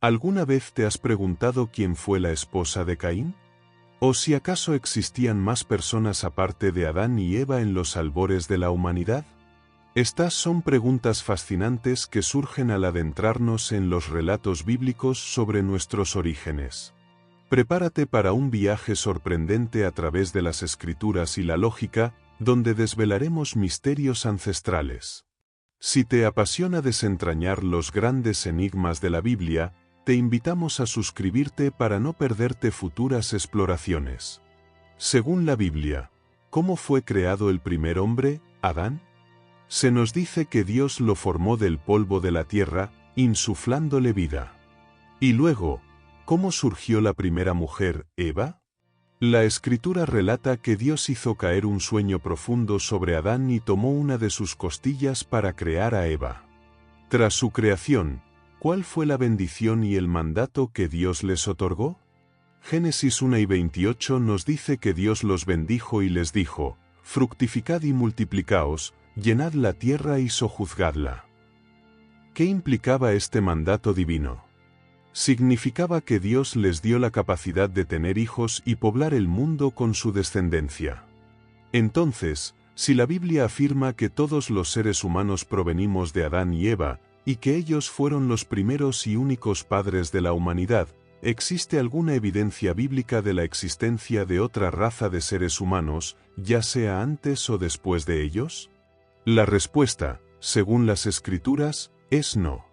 ¿Alguna vez te has preguntado quién fue la esposa de Caín? ¿O si acaso existían más personas aparte de Adán y Eva en los albores de la humanidad? Estas son preguntas fascinantes que surgen al adentrarnos en los relatos bíblicos sobre nuestros orígenes. Prepárate para un viaje sorprendente a través de las escrituras y la lógica, donde desvelaremos misterios ancestrales. Si te apasiona desentrañar los grandes enigmas de la Biblia, te invitamos a suscribirte para no perderte futuras exploraciones. Según la Biblia, ¿cómo fue creado el primer hombre, Adán? Se nos dice que Dios lo formó del polvo de la tierra, insuflándole vida. Y luego, ¿cómo surgió la primera mujer, Eva? La Escritura relata que Dios hizo caer un sueño profundo sobre Adán y tomó una de sus costillas para crear a Eva. Tras su creación, ¿cuál fue la bendición y el mandato que Dios les otorgó? Génesis 1:28 nos dice que Dios los bendijo y les dijo: fructificad y multiplicaos, llenad la tierra y sojuzgadla. ¿Qué implicaba este mandato divino? Significaba que Dios les dio la capacidad de tener hijos y poblar el mundo con su descendencia. Entonces, si la Biblia afirma que todos los seres humanos provenimos de Adán y Eva, y que ellos fueron los primeros y únicos padres de la humanidad, ¿existe alguna evidencia bíblica de la existencia de otra raza de seres humanos, ya sea antes o después de ellos? La respuesta, según las Escrituras, es no.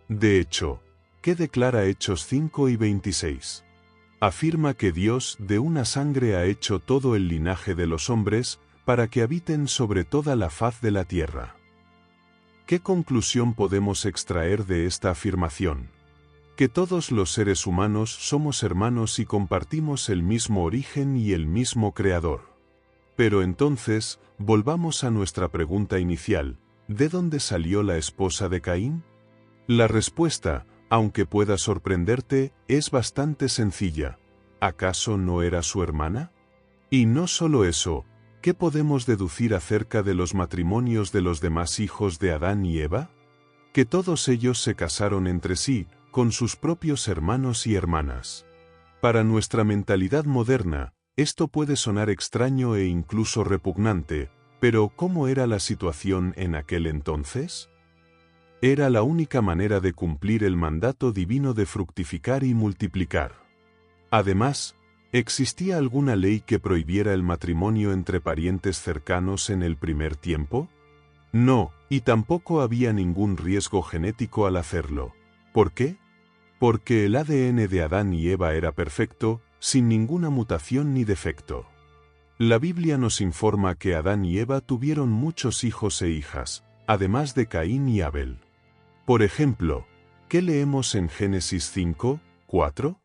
De hecho, ¿qué declara Hechos 5:26? Afirma que Dios de una sangre ha hecho todo el linaje de los hombres, para que habiten sobre toda la faz de la tierra. ¿Qué conclusión podemos extraer de esta afirmación? Que todos los seres humanos somos hermanos y compartimos el mismo origen y el mismo Creador. Pero entonces, volvamos a nuestra pregunta inicial: ¿de dónde salió la esposa de Caín? La respuesta, aunque pueda sorprenderte, es bastante sencilla. ¿Acaso no era su hermana? Y no solo eso, ¿qué podemos deducir acerca de los matrimonios de los demás hijos de Adán y Eva? Que todos ellos se casaron entre sí, con sus propios hermanos y hermanas. Para nuestra mentalidad moderna, esto puede sonar extraño e incluso repugnante, pero ¿cómo era la situación en aquel entonces? Era la única manera de cumplir el mandato divino de fructificar y multiplicar. Además, ¿existía alguna ley que prohibiera el matrimonio entre parientes cercanos en el primer tiempo? No, y tampoco había ningún riesgo genético al hacerlo. ¿Por qué? Porque el ADN de Adán y Eva era perfecto, sin ninguna mutación ni defecto. La Biblia nos informa que Adán y Eva tuvieron muchos hijos e hijas, además de Caín y Abel. Por ejemplo, ¿qué leemos en Génesis 5:4?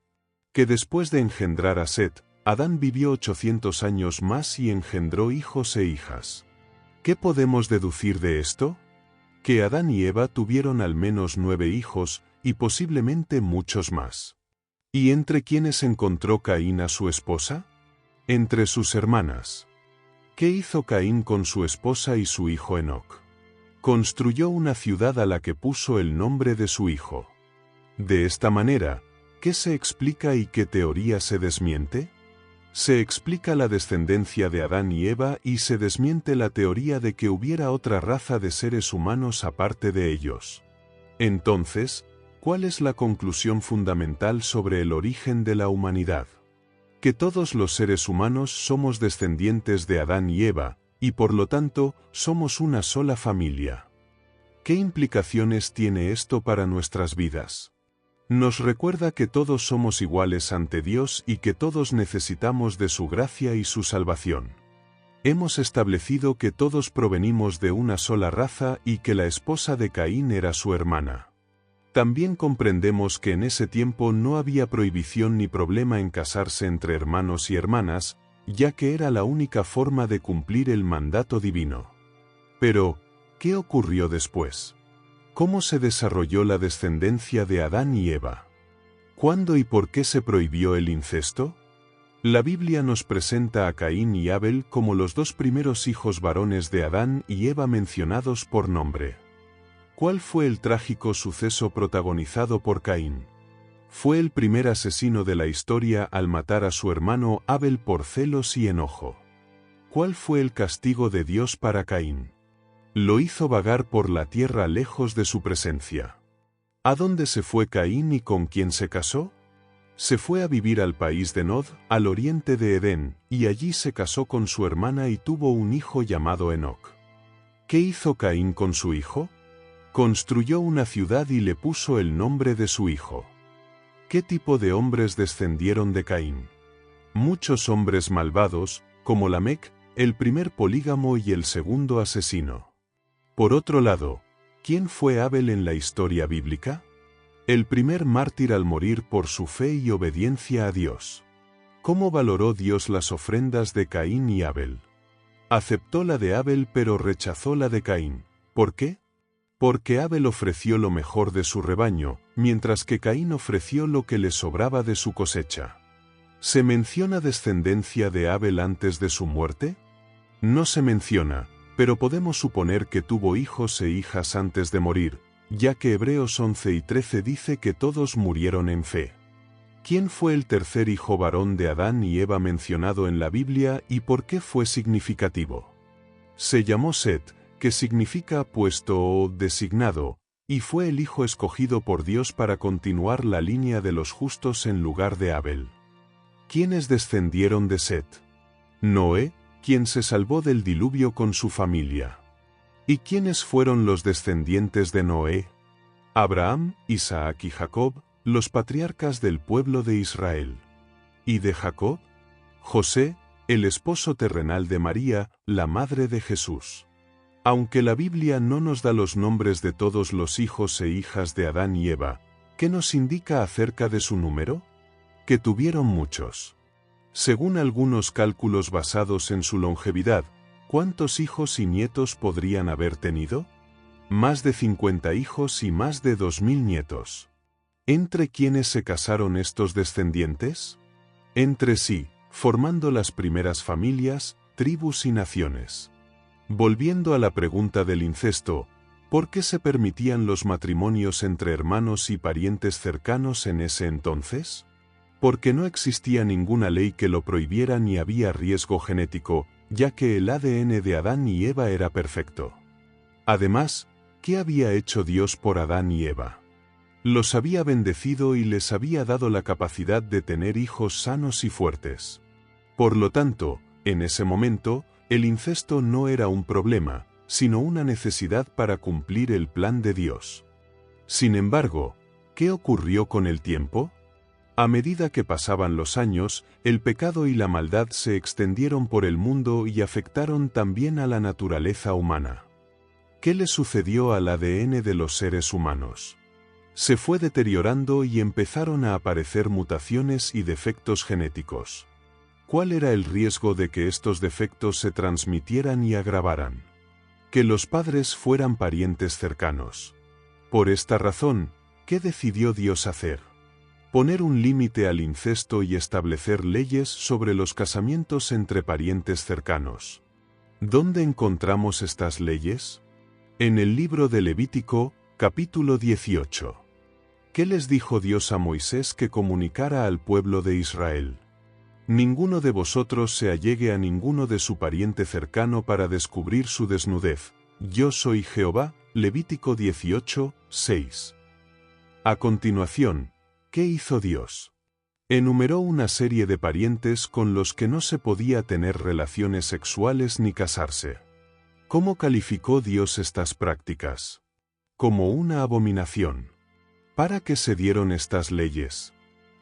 Que después de engendrar a Set, Adán vivió 800 años más y engendró hijos e hijas. ¿Qué podemos deducir de esto? Que Adán y Eva tuvieron al menos 9 hijos, y posiblemente muchos más. ¿Y entre quiénes encontró Caín a su esposa? Entre sus hermanas. ¿Qué hizo Caín con su esposa y su hijo Enoc? Construyó una ciudad a la que puso el nombre de su hijo. De esta manera, ¿qué se explica y qué teoría se desmiente? Se explica la descendencia de Adán y Eva y se desmiente la teoría de que hubiera otra raza de seres humanos aparte de ellos. Entonces, ¿cuál es la conclusión fundamental sobre el origen de la humanidad? Que todos los seres humanos somos descendientes de Adán y Eva, y por lo tanto, somos una sola familia. ¿Qué implicaciones tiene esto para nuestras vidas? Nos recuerda que todos somos iguales ante Dios y que todos necesitamos de su gracia y su salvación. Hemos establecido que todos provenimos de una sola raza y que la esposa de Caín era su hermana. También comprendemos que en ese tiempo no había prohibición ni problema en casarse entre hermanos y hermanas, ya que era la única forma de cumplir el mandato divino. Pero, ¿qué ocurrió después? ¿Cómo se desarrolló la descendencia de Adán y Eva? ¿Cuándo y por qué se prohibió el incesto? La Biblia nos presenta a Caín y Abel como los dos primeros hijos varones de Adán y Eva mencionados por nombre. ¿Cuál fue el trágico suceso protagonizado por Caín? Fue el primer asesino de la historia al matar a su hermano Abel por celos y enojo. ¿Cuál fue el castigo de Dios para Caín? Lo hizo vagar por la tierra lejos de su presencia. ¿A dónde se fue Caín y con quién se casó? Se fue a vivir al país de Nod, al oriente de Edén, y allí se casó con su hermana y tuvo un hijo llamado Enoc. ¿Qué hizo Caín con su hijo? Construyó una ciudad y le puso el nombre de su hijo. ¿Qué tipo de hombres descendieron de Caín? Muchos hombres malvados, como Lamec, el primer polígamo y el segundo asesino. Por otro lado, ¿quién fue Abel en la historia bíblica? El primer mártir al morir por su fe y obediencia a Dios. ¿Cómo valoró Dios las ofrendas de Caín y Abel? Aceptó la de Abel pero rechazó la de Caín. ¿Por qué? Porque Abel ofreció lo mejor de su rebaño, mientras que Caín ofreció lo que le sobraba de su cosecha. ¿Se menciona descendencia de Abel antes de su muerte? No se menciona, pero podemos suponer que tuvo hijos e hijas antes de morir, ya que Hebreos 11 y 13 dice que todos murieron en fe. ¿Quién fue el tercer hijo varón de Adán y Eva mencionado en la Biblia y por qué fue significativo? Se llamó Set, que significa puesto o designado, y fue el hijo escogido por Dios para continuar la línea de los justos en lugar de Abel. ¿Quiénes descendieron de Set? Noé, quien se salvó del diluvio con su familia. ¿Y quiénes fueron los descendientes de Noé? Abraham, Isaac y Jacob, los patriarcas del pueblo de Israel. ¿Y de Jacob? José, el esposo terrenal de María, la madre de Jesús. Aunque la Biblia no nos da los nombres de todos los hijos e hijas de Adán y Eva, ¿qué nos indica acerca de su número? Que tuvieron muchos. Según algunos cálculos basados en su longevidad, ¿cuántos hijos y nietos podrían haber tenido? Más de 50 hijos y más de 2000 nietos. ¿Entre quiénes se casaron estos descendientes? Entre sí, formando las primeras familias, tribus y naciones. Volviendo a la pregunta del incesto, ¿por qué se permitían los matrimonios entre hermanos y parientes cercanos en ese entonces? Porque no existía ninguna ley que lo prohibiera ni había riesgo genético, ya que el ADN de Adán y Eva era perfecto. Además, ¿qué había hecho Dios por Adán y Eva? Los había bendecido y les había dado la capacidad de tener hijos sanos y fuertes. Por lo tanto, en ese momento, el incesto no era un problema, sino una necesidad para cumplir el plan de Dios. Sin embargo, ¿qué ocurrió con el tiempo? A medida que pasaban los años, el pecado y la maldad se extendieron por el mundo y afectaron también a la naturaleza humana. ¿Qué le sucedió al ADN de los seres humanos? Se fue deteriorando y empezaron a aparecer mutaciones y defectos genéticos. ¿Cuál era el riesgo de que estos defectos se transmitieran y agravaran? Que los padres fueran parientes cercanos. Por esta razón, ¿qué decidió Dios hacer? Poner un límite al incesto y establecer leyes sobre los casamientos entre parientes cercanos. ¿Dónde encontramos estas leyes? En el libro de Levítico, capítulo 18. ¿Qué les dijo Dios a Moisés que comunicara al pueblo de Israel? Ninguno de vosotros se allegue a ninguno de su pariente cercano para descubrir su desnudez. Yo soy Jehová. Levítico 18, 6. A continuación, ¿qué hizo Dios? Enumeró una serie de parientes con los que no se podía tener relaciones sexuales ni casarse. ¿Cómo calificó Dios estas prácticas? Como una abominación. ¿Para qué se dieron estas leyes?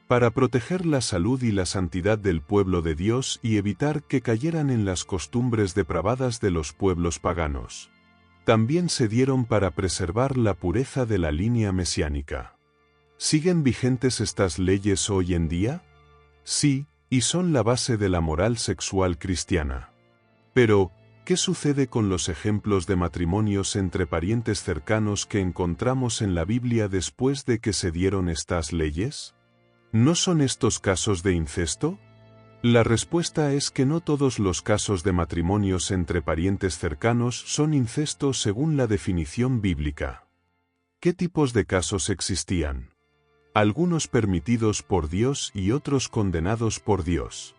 Para proteger la salud y la santidad del pueblo de Dios y evitar que cayeran en las costumbres depravadas de los pueblos paganos. También se dieron para preservar la pureza de la línea mesiánica. ¿Siguen vigentes estas leyes hoy en día? Sí, y son la base de la moral sexual cristiana. Pero, ¿qué sucede con los ejemplos de matrimonios entre parientes cercanos que encontramos en la Biblia después de que se dieron estas leyes? ¿No son estos casos de incesto? La respuesta es que no todos los casos de matrimonios entre parientes cercanos son incesto según la definición bíblica. ¿Qué tipos de casos existían? algunos permitidos por Dios y otros condenados por Dios.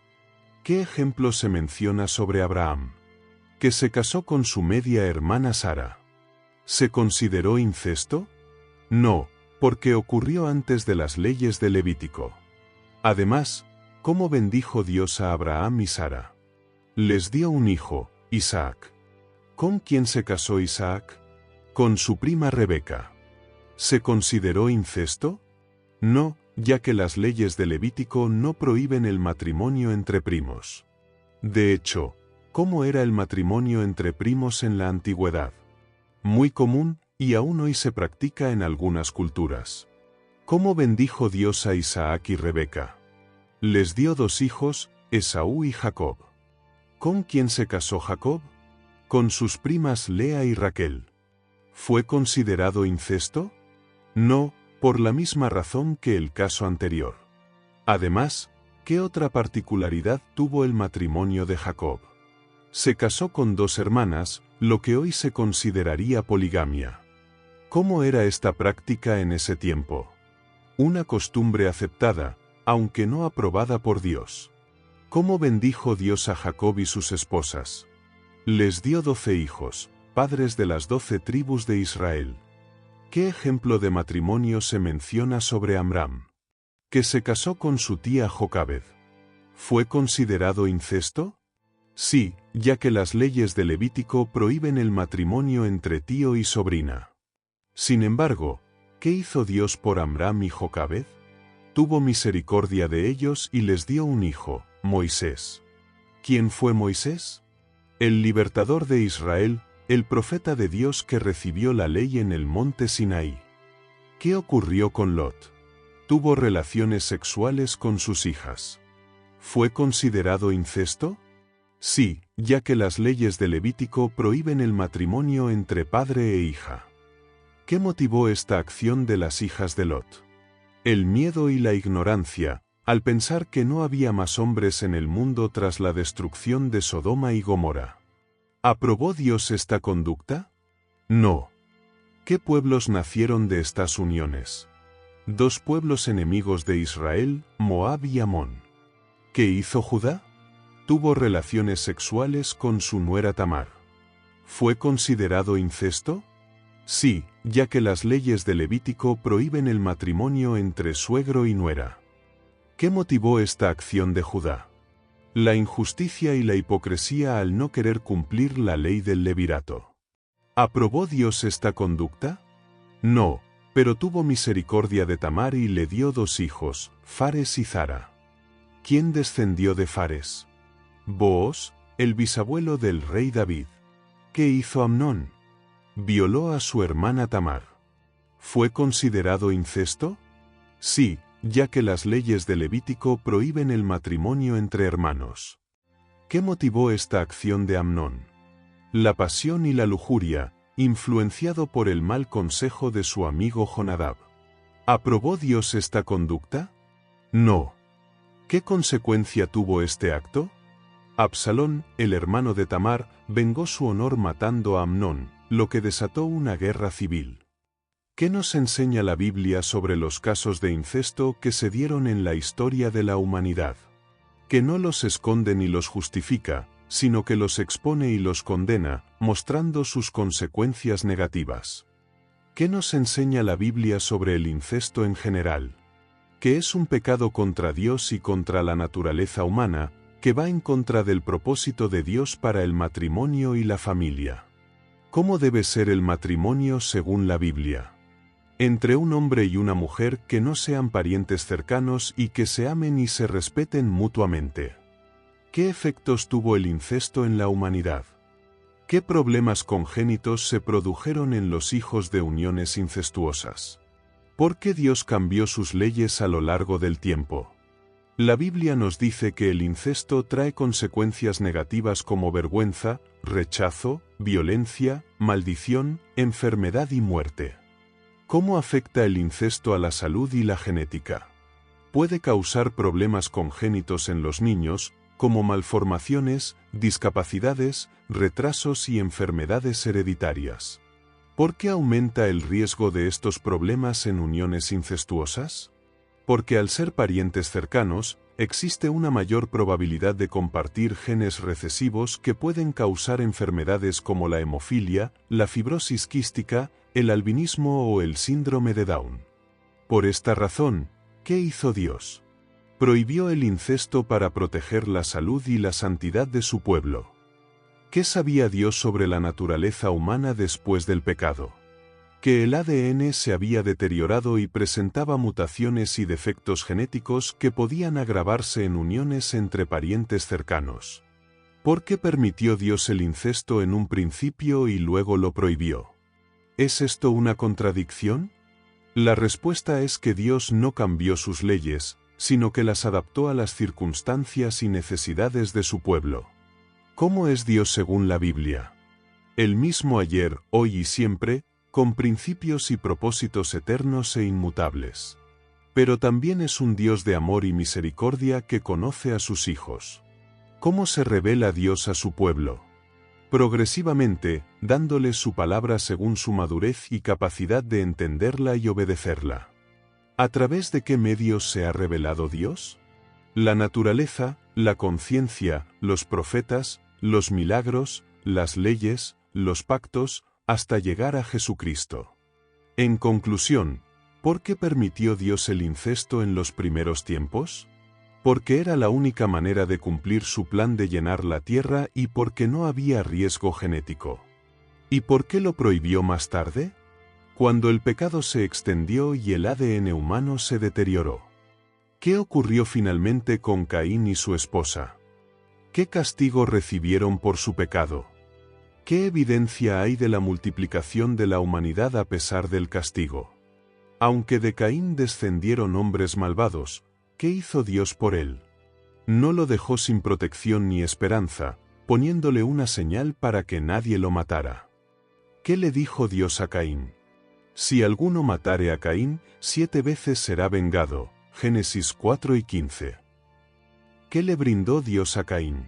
¿Qué ejemplo se menciona sobre Abraham? Que se casó con su media hermana Sara. ¿Se consideró incesto? No, porque ocurrió antes de las leyes de Levítico. Además, ¿cómo bendijo Dios a Abraham y Sara? Les dio un hijo, Isaac. ¿Con quién se casó Isaac? Con su prima Rebeca. ¿Se consideró incesto? No, ya que las leyes de Levítico no prohíben el matrimonio entre primos. De hecho, ¿cómo era el matrimonio entre primos en la antigüedad? Muy común, y aún hoy se practica en algunas culturas. ¿Cómo bendijo Dios a Isaac y Rebeca? Les dio 2 hijos, Esaú y Jacob. ¿Con quién se casó Jacob? Con sus primas Lea y Raquel. ¿Fue considerado incesto? No, por la misma razón que el caso anterior. Además, ¿qué otra particularidad tuvo el matrimonio de Jacob? Se casó con 2 hermanas, lo que hoy se consideraría poligamia. ¿Cómo era esta práctica en ese tiempo? Una costumbre aceptada, aunque no aprobada por Dios. ¿Cómo bendijo Dios a Jacob y sus esposas? Les dio 12 hijos, padres de las 12 tribus de Israel. ¿Qué ejemplo de matrimonio se menciona sobre Amram? Que se casó con su tía Jocabed. ¿Fue considerado incesto? Sí, ya que las leyes de Levítico prohíben el matrimonio entre tío y sobrina. Sin embargo, ¿qué hizo Dios por Amram y Jocabed? Tuvo misericordia de ellos y les dio un hijo, Moisés. ¿Quién fue Moisés? El libertador de Israel, el profeta de Dios que recibió la ley en el monte Sinaí. ¿Qué ocurrió con Lot? Tuvo relaciones sexuales con sus hijas. ¿Fue considerado incesto? Sí, ya que las leyes de Levítico prohíben el matrimonio entre padre e hija. ¿Qué motivó esta acción de las hijas de Lot? El miedo y la ignorancia, al pensar que no había más hombres en el mundo tras la destrucción de Sodoma y Gomorra. ¿Aprobó Dios esta conducta? No. ¿Qué pueblos nacieron de estas uniones? 2 pueblos enemigos de Israel, Moab y Amón. ¿Qué hizo Judá? Tuvo relaciones sexuales con su nuera Tamar. ¿Fue considerado incesto? Sí, ya que las leyes de Levítico prohíben el matrimonio entre suegro y nuera. ¿Qué motivó esta acción de Judá? La injusticia y la hipocresía al no querer cumplir la ley del levirato. ¿Aprobó Dios esta conducta? No, pero tuvo misericordia de Tamar y le dio 2 hijos, Fares y Zara. ¿Quién descendió de Fares? Booz, el bisabuelo del rey David. ¿Qué hizo Amnón? Violó a su hermana Tamar. ¿Fue considerado incesto? Sí, ya que las leyes de Levítico prohíben el matrimonio entre hermanos. ¿Qué motivó esta acción de Amnón? La pasión y la lujuria, influenciado por el mal consejo de su amigo Jonadab. ¿Aprobó Dios esta conducta? No. ¿Qué consecuencia tuvo este acto? Absalón, el hermano de Tamar, vengó su honor matando a Amnón, lo que desató una guerra civil. ¿Qué nos enseña la Biblia sobre los casos de incesto que se dieron en la historia de la humanidad? Que no los esconde ni los justifica, sino que los expone y los condena, mostrando sus consecuencias negativas. ¿Qué nos enseña la Biblia sobre el incesto en general? Que es un pecado contra Dios y contra la naturaleza humana, que va en contra del propósito de Dios para el matrimonio y la familia. ¿Cómo debe ser el matrimonio según la Biblia? Entre un hombre y una mujer que no sean parientes cercanos y que se amen y se respeten mutuamente. ¿Qué efectos tuvo el incesto en la humanidad? ¿Qué problemas congénitos se produjeron en los hijos de uniones incestuosas? ¿Por qué Dios cambió sus leyes a lo largo del tiempo? La Biblia nos dice que el incesto trae consecuencias negativas como vergüenza, rechazo, violencia, maldición, enfermedad y muerte. ¿Cómo afecta el incesto a la salud y la genética? Puede causar problemas congénitos en los niños, como malformaciones, discapacidades, retrasos y enfermedades hereditarias. ¿Por qué aumenta el riesgo de estos problemas en uniones incestuosas? Porque al ser parientes cercanos, existe una mayor probabilidad de compartir genes recesivos que pueden causar enfermedades como la hemofilia, la fibrosis quística, el albinismo o el síndrome de Down. Por esta razón, ¿qué hizo Dios? Prohibió el incesto para proteger la salud y la santidad de su pueblo. ¿Qué sabía Dios sobre la naturaleza humana después del pecado? Que el ADN se había deteriorado y presentaba mutaciones y defectos genéticos que podían agravarse en uniones entre parientes cercanos. ¿Por qué permitió Dios el incesto en un principio y luego lo prohibió? ¿Es esto una contradicción? La respuesta es que Dios no cambió sus leyes, sino que las adaptó a las circunstancias y necesidades de su pueblo. ¿Cómo es Dios según la Biblia? El mismo ayer, hoy y siempre, con principios y propósitos eternos e inmutables. Pero también es un Dios de amor y misericordia que conoce a sus hijos. ¿Cómo se revela Dios a su pueblo? Progresivamente, dándoles su palabra según su madurez y capacidad de entenderla y obedecerla. ¿A través de qué medios se ha revelado Dios? La naturaleza, la conciencia, los profetas, los milagros, las leyes, los pactos, hasta llegar a Jesucristo. En conclusión, ¿por qué permitió Dios el incesto en los primeros tiempos? Porque era la única manera de cumplir su plan de llenar la tierra y porque no había riesgo genético. ¿Y por qué lo prohibió más tarde? Cuando el pecado se extendió y el ADN humano se deterioró. ¿Qué ocurrió finalmente con Caín y su esposa? ¿Qué castigo recibieron por su pecado? ¿Qué evidencia hay de la multiplicación de la humanidad a pesar del castigo? Aunque de Caín descendieron hombres malvados, ¿qué hizo Dios por él? No lo dejó sin protección ni esperanza, poniéndole una señal para que nadie lo matara. ¿Qué le dijo Dios a Caín? Si alguno matare a Caín, 7 veces será vengado. Génesis 4 y 15. ¿Qué le brindó Dios a Caín?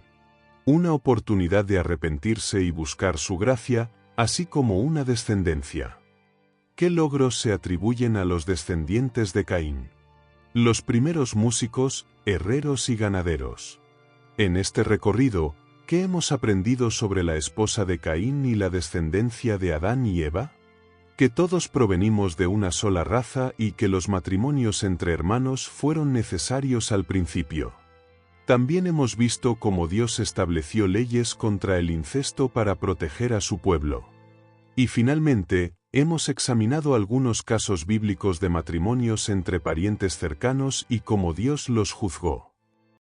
Una oportunidad de arrepentirse y buscar su gracia, así como una descendencia. ¿Qué logros se atribuyen a los descendientes de Caín? Los primeros músicos, herreros y ganaderos. En este recorrido, ¿qué hemos aprendido sobre la esposa de Caín y la descendencia de Adán y Eva? Que todos provenimos de una sola raza y que los matrimonios entre hermanos fueron necesarios al principio. También hemos visto cómo Dios estableció leyes contra el incesto para proteger a su pueblo. Y finalmente, hemos examinado algunos casos bíblicos de matrimonios entre parientes cercanos y cómo Dios los juzgó.